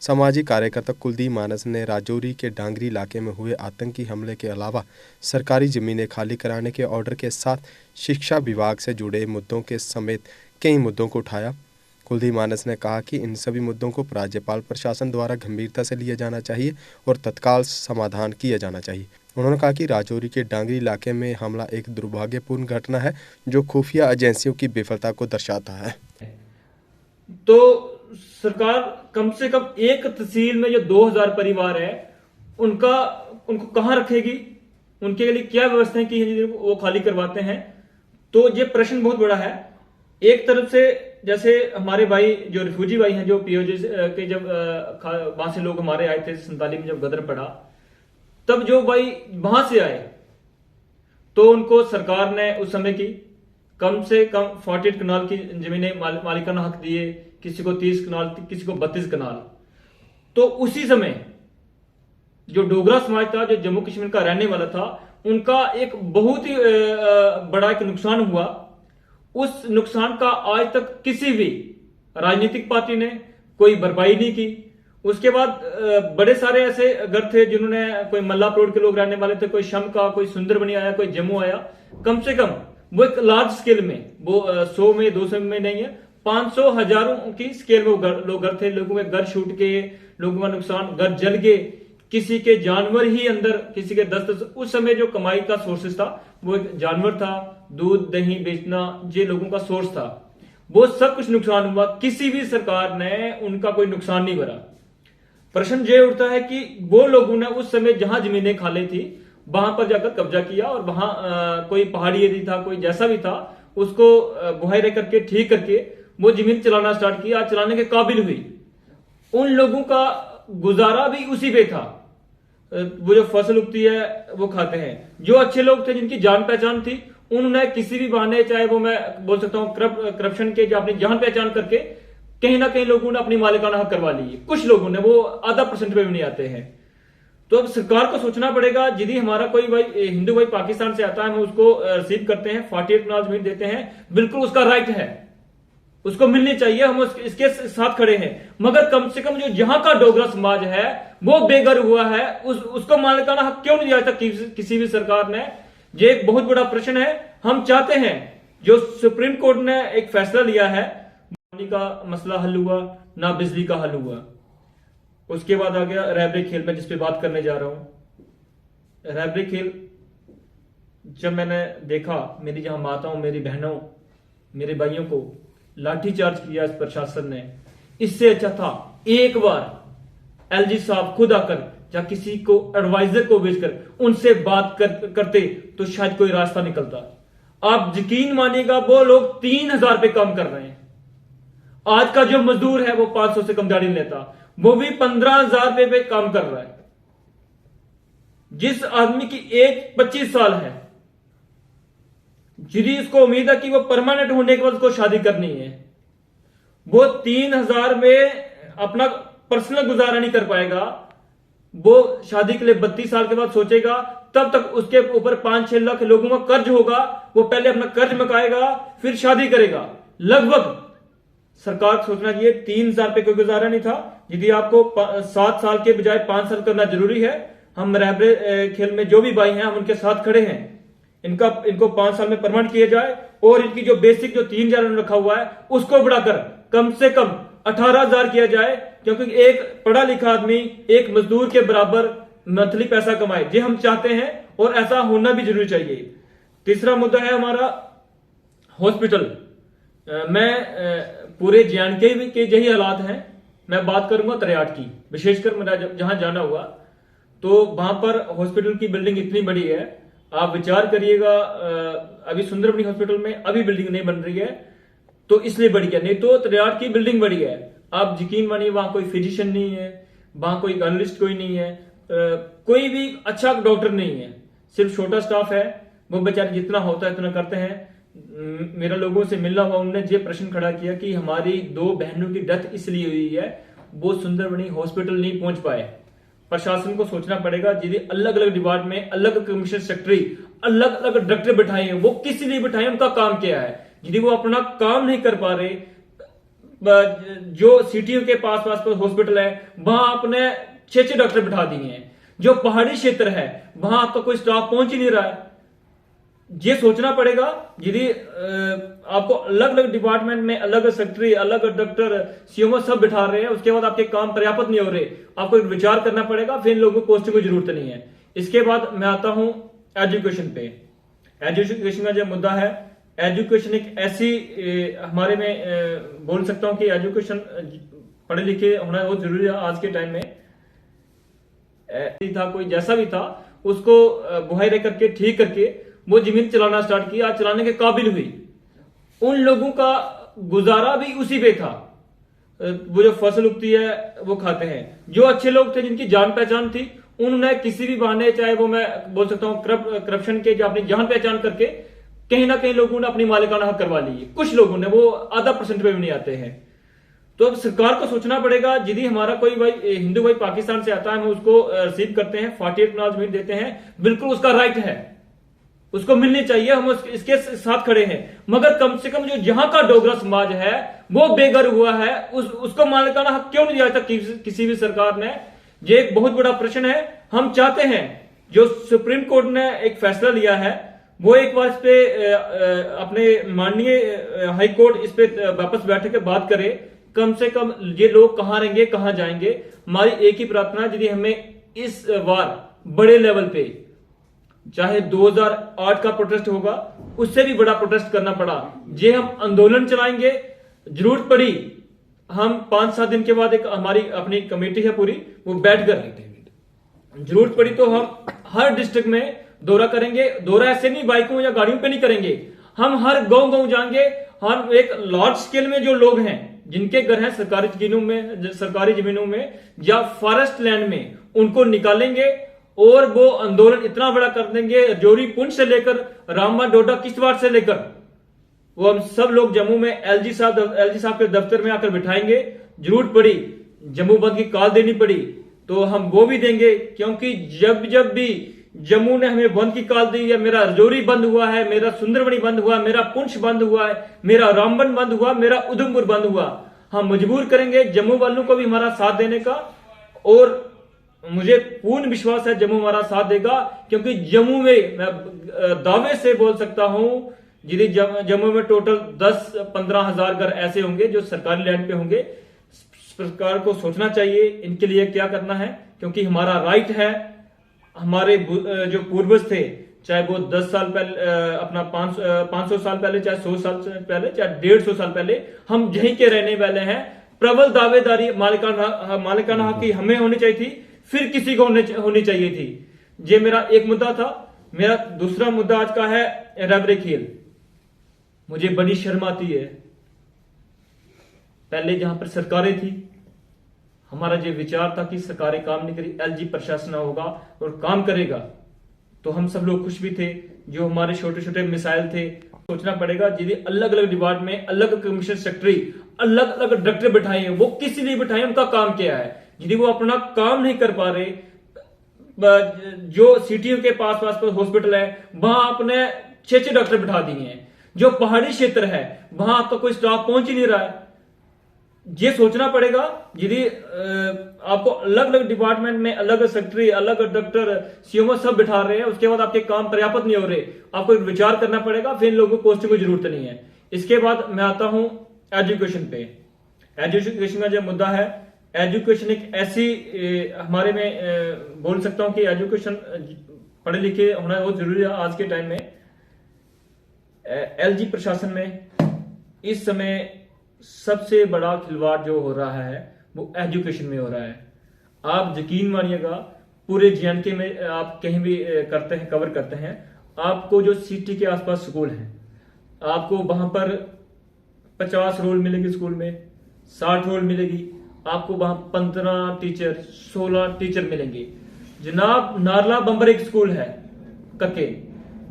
सामाजिक कार्यकर्ता कुलदीप मानस ने राजौरी के डांगरी इलाके में हुए आतंकी हमले के अलावा सरकारी ज़मीनें खाली कराने के ऑर्डर के साथ शिक्षा विभाग से जुड़े मुद्दों के समेत कई मुद्दों को उठाया। कुलदीप मानस ने कहा कि इन सभी मुद्दों को राज्यपाल प्रशासन द्वारा गंभीरता से लिया जाना चाहिए और तत्काल समाधान किया जाना चाहिए। उन्होंने कहा कि राजौरी के डांगरी इलाके में हमला एक दुर्भाग्यपूर्ण घटना है जो खुफिया एजेंसियों की विफलता को दर्शाता है। तो सरकार कम से कम एक तहसील में जो 2000 परिवार है उनको कहां रखेगी, उनके लिए क्या व्यवस्थाएं की है वो खाली करवाते हैं। तो ये प्रश्न बहुत बड़ा है। एक तरफ से जैसे हमारे भाई जो रिफ्यूजी भाई हैं जो पीओजी के जब वहां से लोग हमारे आए थे 47 में जब गदर पड़ा तब जो भाई वहां से आए तो उनको सरकार ने उस समय की कम से कम 48 कनाल की जमीनें मालिकाना हक दिए, किसी को 30 कनाल, किसी को 32 कनाल। तो उसी समय जो डोगरा समाज था जो जम्मू कश्मीर का रहने वाला था उनका एक बहुत ही बड़ा एक नुकसान हुआ। उस नुकसान का आज तक किसी भी राजनीतिक पार्टी ने कोई भरपाई नहीं की। उसके बाद बड़े सारे ऐसे घर थे जिन्होंने, कोई मल्लाप्रोड के लोग रहने वाले थे, कोई शम का, कोई सुंदरबनी आया, कोई जम्मू आया। कम से कम वो एक लार्ज स्केल में, वो 100 में 200 में नहीं है, 500 हजारों की स्केल में लोग घर थे। लोगों के घर छूट के, लोगों का नुकसान, घर जल गए, किसी के जानवर ही अंदर, किसी के 10-10। उस समय जो कमाई का सोर्सेस था वो एक जानवर था, दूध दही बेचना, ये लोगों का सोर्स था। वो सब कुछ नुकसान हुआ, किसी भी सरकार ने उनका कोई नुकसान नहीं भरा। प्रश्न ये उठता है कि वो लोगों ने उस समय जहां जमीनें खाली थी वहां पर जाकर कब्जा किया और वहां कोई पहाड़ी एरिया था, कोई जैसा भी था, उसको बुहाई करके ठीक करके वो जमीन चलाना स्टार्ट किया, चलाने के काबिल हुई। उन लोगों का गुजारा भी उसी पे था। वो जो फसल उगती है वो खाते हैं। जो अच्छे लोग थे जिनकी जान पहचान थी उन्होंने किसी भी बहाने, चाहे वो मैं बोल सकता हूं करप्शन के, जो अपनी जान पहचान करके कहीं ना कहीं लोगों ने अपनी मालिकाना हक करवा ली। कुछ लोगों ने, वो आधा % पे भी नहीं आते हैं। तो अब सरकार को सोचना पड़ेगा, यदि हमारा कोई भाई हिंदू भाई पाकिस्तान से आता है, हम उसको रिसीव करते हैं, 48 कनाल जमीन देते हैं, बिल्कुल उसका राइट है, उसको मिलनी चाहिए, हम इसके साथ खड़े हैं। मगर कम से कम जो यहां का डोगरा समाज है वो बेघर हुआ है, उसको मालिकाना हक क्यों नहीं दिया तक किसी भी सरकार ने? ये एक बहुत बड़ा प्रश्न है। हम चाहते हैं, जो सुप्रीम कोर्ट ने एक फैसला लिया है, पानी का मसला हल हुआ, ना बिजली का हल हुआ। उसके बाद आ गया रैबरे खेल में, जिसपे बात करने जा रहा हूं। रैबरे खेल जब मैंने देखा, मेरी जहां माताओं, मेरी बहनों, मेरे भाइयों को लाठीचार्ज किया इस प्रशासन ने, इससे अच्छा था एक बार एलजी साहब खुद आकर या किसी को एडवाइजर को भेजकर उनसे बात करते तो शायद कोई रास्ता निकलता। आप यकीन मानिएगा, वो लोग 3000 पे काम कर रहे हैं। आज का जो मजदूर है वो 500 से कम दिहाड़ी नहीं लेता, वो भी 15,000 पे काम कर रहा है। जिस आदमी की एज 25 साल है, जिसकी इसको उम्मीद है कि वो परमानेंट होने के बाद उसको शादी करनी है, वो 3000 में अपना पर्सनल गुजारा नहीं कर पाएगा। वो शादी के लिए 32 साल के बाद सोचेगा, तब तक उसके ऊपर 5-6 लाख लोगों का कर्ज होगा। वो पहले अपना कर्ज मकाएगा, फिर शादी करेगा। लगभग सरकार को सोचना चाहिए, 3000 पे कोई गुजारा नहीं था। यदि आपको 7 साल के बजाय 5 साल करना जरूरी है, हम रहबरे खेल में जो भी भाई हैं हम उनके साथ खड़े हैं। इनको 5 साल में परमानेंट किया जाए और इनकी जो बेसिक जो 3000 रखा हुआ है उसको बढ़ाकर कम से कम 18,000 किया जाए, क्योंकि एक पढ़ा लिखा आदमी एक मजदूर के बराबर मंथली पैसा कमाए, ये हम चाहते हैं और ऐसा होना भी जरूरी चाहिए। तीसरा मुद्दा है हमारा हॉस्पिटल। मैं पूरे जे&के के यही हालात हैं। मैं बात करूंगा तरियाट की, विशेषकर मेरा जहां जाना हुआ, तो वहां पर हॉस्पिटल की बिल्डिंग इतनी बड़ी है, आप विचार करिएगा। अभी सुंदरबनी हॉस्पिटल में अभी बिल्डिंग नहीं बन रही है, तो इसलिए बड़ी है, नहीं तो तरियाट की बिल्डिंग बड़ी है। आप यकीन मानिए, वहां कोई फिजिशियन नहीं है, वहां कोई एनालिस्ट कोई नहीं है, कोई भी अच्छा डॉक्टर नहीं है, सिर्फ छोटा स्टाफ है। वो बेचारे जितना होता है इतना करते हैं। मेरा लोगों से मिलना हुआ, उन्होंने ये प्रश्न खड़ा किया कि हमारी 2 बहनों की डेथ इसलिए हुई है, वो सुंदरबनी हॉस्पिटल नहीं पहुंच पाए। प्रशासन को सोचना पड़ेगा, यदि अलग अलग डिपार्टमेंट, अलग कमिश्नर सेक्रेटरी, अलग अलग डायरेक्टर बिठाए हैं, वो किस लिए बिठाए, उनका काम क्या है? यदि वो अपना काम नहीं कर पा रहे, जो सिटियों के पास पास हॉस्पिटल है वहां आपने 6 डॉक्टर बिठा दिए हैं। जो पहाड़ी क्षेत्र है वहां आपका कोई स्टाफ पहुंच ही नहीं रहा है। ये सोचना पड़ेगा, यदि आपको अलग अलग डिपार्टमेंट में अलग सेक्रेटरी, अलग डॉक्टर, सीएमओ सब बिठा रहे हैं, उसके बाद आपके काम पर्याप्त नहीं हो रहे, आपको एक विचार करना पड़ेगा, फिर इन लोगों को पोस्टिंग की जरूरत नहीं है। इसके बाद मैं आता हूं एजुकेशन पे। एजुकेशन का जो मुद्दा है, एजुकेशन एक ऐसी हमारे में बोल सकता हूं कि एजुकेशन पढ़े लिखे होना बहुत जरूरी है आज के टाइम में। था कोई जैसा भी था उसको बुहाई रह करके ठीक करके वो जमीन चलाना स्टार्ट किया, आज चलाने के काबिल हुई। उन लोगों का गुजारा भी उसी पे था, वो जो फसल उगती है वो खाते हैं। जो अच्छे लोग थे जिनकी जान पहचान थी उन्होंने किसी भी बहाने, चाहे वो मैं बोल सकता हूं करप्शन के, जो अपनी जान पहचान करके कहीं ना कहीं लोगों ने अपनी मालिकाना हक करवा ली। कुछ लोगों ने, वो आधा % पे भी नहीं आते हैं। तो अब सरकार को सोचना पड़ेगा, यदि हमारा कोई भाई हिंदू भाई पाकिस्तान से आता है, हम उसको रिसीव करते हैं, 48 कनाल जमीन देते हैं, बिल्कुल उसका राइट है, उसको मिलनी चाहिए, हम इसके साथ खड़े हैं। मगर कम से कम जो यहाँ का डोगरा समाज है वो बेघर हुआ है, उसको मालिकाना हक क्यों नहीं दिया तक किसी भी सरकार ने? ये एक बहुत बड़ा प्रश्न है। हम चाहते हैं जो सुप्रीम कोर्ट ने एक फैसला लिया है वो एक बार इस पे अपने माननीय हाई कोर्ट इस पे वापस बैठ के बात करे। कम से कम ये लोग कहां रहेंगे, कहां जाएंगे? हमारी एक ही प्रार्थना, यदि हमें इस बार बड़े लेवल पे, चाहे 2008 का प्रोटेस्ट होगा उससे भी बड़ा प्रोटेस्ट करना पड़ा, ये हम आंदोलन चलाएंगे। जरूरत पड़ी हम 5-7 दिन के बाद एक हमारी अपनी कमेटी है पूरी, वो बैठकर जरूरत पड़ी तो हम हर डिस्ट्रिक्ट में दौरा करेंगे। दौरा ऐसे नहीं बाइकों या गाड़ियों पे नहीं करेंगे, हम हर गांव जाएंगे। हम एक लार्ज स्केल में जो लोग हैं जिनके घर हैं सरकारी जमीनों में या फॉरेस्ट लैंड में, उनको निकालेंगे और वो आंदोलन इतना बड़ा कर देंगे, रजौरी पुंछ से लेकर रामबन, डोडा, किश्तवाड़ से लेकर, वो हम सब लोग जम्मू में एलजी साहब के दफ्तर में आकर बिठाएंगे। जरूरत पड़ी जम्मू बंद की कॉल देनी पड़ी तो हम वो भी देंगे, क्योंकि जब भी जम्मू ने हमें बंद की कॉल दी है, मेरा रजौरी बंद हुआ है, मेरा सुंदरबनी बंद हुआ, मेरा पुंछ बंद हुआ है, मेरा रामबन बंद हुआ, मेरा उधमपुर बंद हुआ, हम मजबूर करेंगे जम्मू वालों को भी हमारा साथ देने का। और मुझे पूर्ण विश्वास है जम्मू हमारा साथ देगा, क्योंकि जम्मू में मैं दावे से बोल सकता हूं यदि जम्मू में टोटल 10-15 हजार घर ऐसे होंगे जो सरकारी लैंड पे होंगे। सरकार को सोचना चाहिए इनके लिए क्या करना है, क्योंकि हमारा राइट है। हमारे जो पूर्वज थे, चाहे वो 10 साल पहले, अपना 500 साल पहले, चाहे 100 साल पहले, चाहे 150 साल पहले, हम यहीं के रहने वाले हैं। प्रबल दावेदारी मालिकाना हक की हमें होनी चाहिए थी, फिर किसी को होनी चाहिए थी। ये मेरा एक मुद्दा था। मेरा दूसरा मुद्दा आज का है रबरे खेल। मुझे बड़ी शर्म आती है, पहले जहां पर सरकारें थी, हमारा जो विचार था कि सरकारें काम नहीं करी, एलजी प्रशासन होगा और काम करेगा, तो हम सब लोग खुश भी थे। जो हमारे छोटे छोटे मिसाइल थे, सोचना पड़ेगा यदि अलग अलग डिपार्टमेंट में अलग कमीशन सेक्रेटरी, अलग अलग डायरेक्टर बिठाए हैं, वो किस लिए बिठाए, उनका काम क्या है? यदि वो अपना काम नहीं कर पा रहे, जो सिटियों के पास पास हॉस्पिटल है वहां आपने 6 डॉक्टर बिठा दिए हैं। जो पहाड़ी क्षेत्र है वहां आपका कोई स्टाफ पहुंच ही नहीं रहा है। ये सोचना पड़ेगा, यदि आपको अलग अलग डिपार्टमेंट में अलग सेक्रेटरी, अलग डॉक्टर, सीएमओ सब बिठा रहे हैं, उसके बाद आपके काम पर्याप्त नहीं हो रहे, आपको एक विचार करना पड़ेगा, फिर इन लोगों को पोस्टिंग की जरूरत नहीं है। इसके बाद मैं आता हूं एजुकेशन पे। एजुकेशन का जो मुद्दा है, एजुकेशन एक ऐसी हमारे में बोल सकता हूं कि एजुकेशन पढ़े लिखे होना बहुत जरूरी है आज के टाइम में। एलजी प्रशासन में इस समय सबसे बड़ा खिलवाड़ जो हो रहा है वो एजुकेशन में हो रहा है। आप यकीन मानिएगा, पूरे जेएनके में आप कहीं भी करते हैं, कवर करते हैं, आपको जो सिटी के आसपास स्कूल हैं, आपको वहां पर 50 रोल मिलेगी, स्कूल में 60 रोल मिलेगी, आपको वहां 15 टीचर, 16 टीचर मिलेंगे। जनाब नारला बंबर एक स्कूल है करके,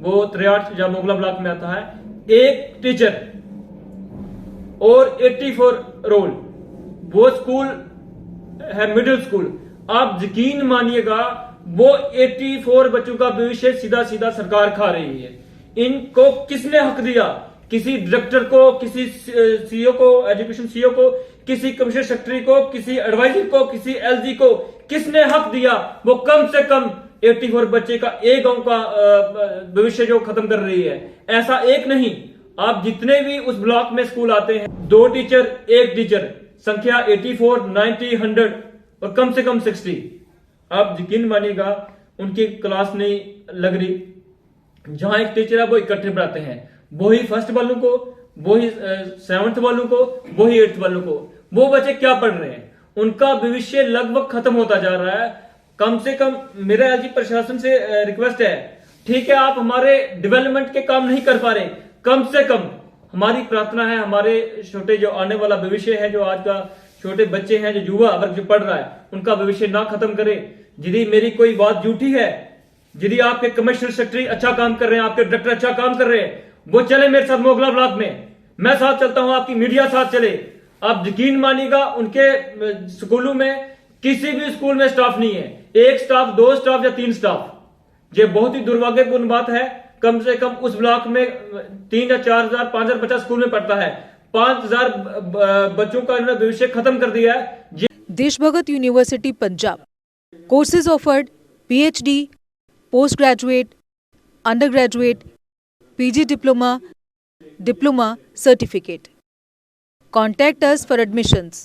वो 63 या मोगला ब्लॉक में आता है, एक टीचर और 84 रोल, वो स्कूल है मिडिल स्कूल। आप यकीन मानिएगा वो 84 बच्चों का भविष्य सीधा सीधा सरकार खा रही है। इनको किसने हक दिया किसी डायरेक्टर को, किसी सीईओ को, एजुकेशन सीईओ को, किसी कमिश्नर सेक्रेटरी को, किसी एडवाइजर को, किसी एलजी को किसने हक दिया वो कम से कम 84 बच्चे का एक गांव का भविष्य जो खत्म कर रही है? ऐसा एक नहीं, आप जितने भी उस ब्लॉक में स्कूल आते हैं, 2 टीचर 1 टीचर, संख्या 84, 90, 100 और कम से कम 60, आप यकीन मानिएगा उनकी क्लास नहीं लग रही। जहां एक टीचर है वो इकट्ठे पढ़ाते हैं, वो ही फर्स्ट वालों को, वो ही 7th वालों को, वो ही 8th वालों को। वो बच्चे क्या पढ़ रहे हैं? उनका भविष्य लगभग खत्म होता जा रहा है। कम से कम मेरा एलजी प्रशासन से रिक्वेस्ट है, ठीक है आप हमारे डेवलपमेंट के काम नहीं कर पा रहे, कम से कम हमारी प्रार्थना है हमारे छोटे जो आने वाला भविष्य है, जो आज का छोटे बच्चे हैं, जो युवा वर्ग जो पढ़ रहा है, उनका भविष्य ना खत्म करे। यदि मेरी कोई बात झूठी है, यदि आपके कमिश्नर सेक्रेटरी अच्छा काम कर रहे हैं, आपके डायरेक्टर अच्छा काम कर रहे हैं, वो चले मेरे साथ मोगला ब्लॉक में, मैं साथ चलता हूं, आपकी मीडिया साथ चले। आप यकीन मानिएगा उनके स्कूलों में किसी भी स्कूल में स्टाफ नहीं है, 1 स्टाफ, 2 स्टाफ या 3 स्टाफ। ये बहुत ही दुर्भाग्यपूर्ण बात है। कम से कम उस ब्लॉक में 3 या 4,000, 5,000 बच्चा स्कूल में पढ़ता है, 5,000 बच्चों का इन्होंने भविष्य खत्म कर दिया है। Deshbhagat university Punjab courses offered PhD, post graduate, under graduate, PG diploma, certificate. Contact us for admissions.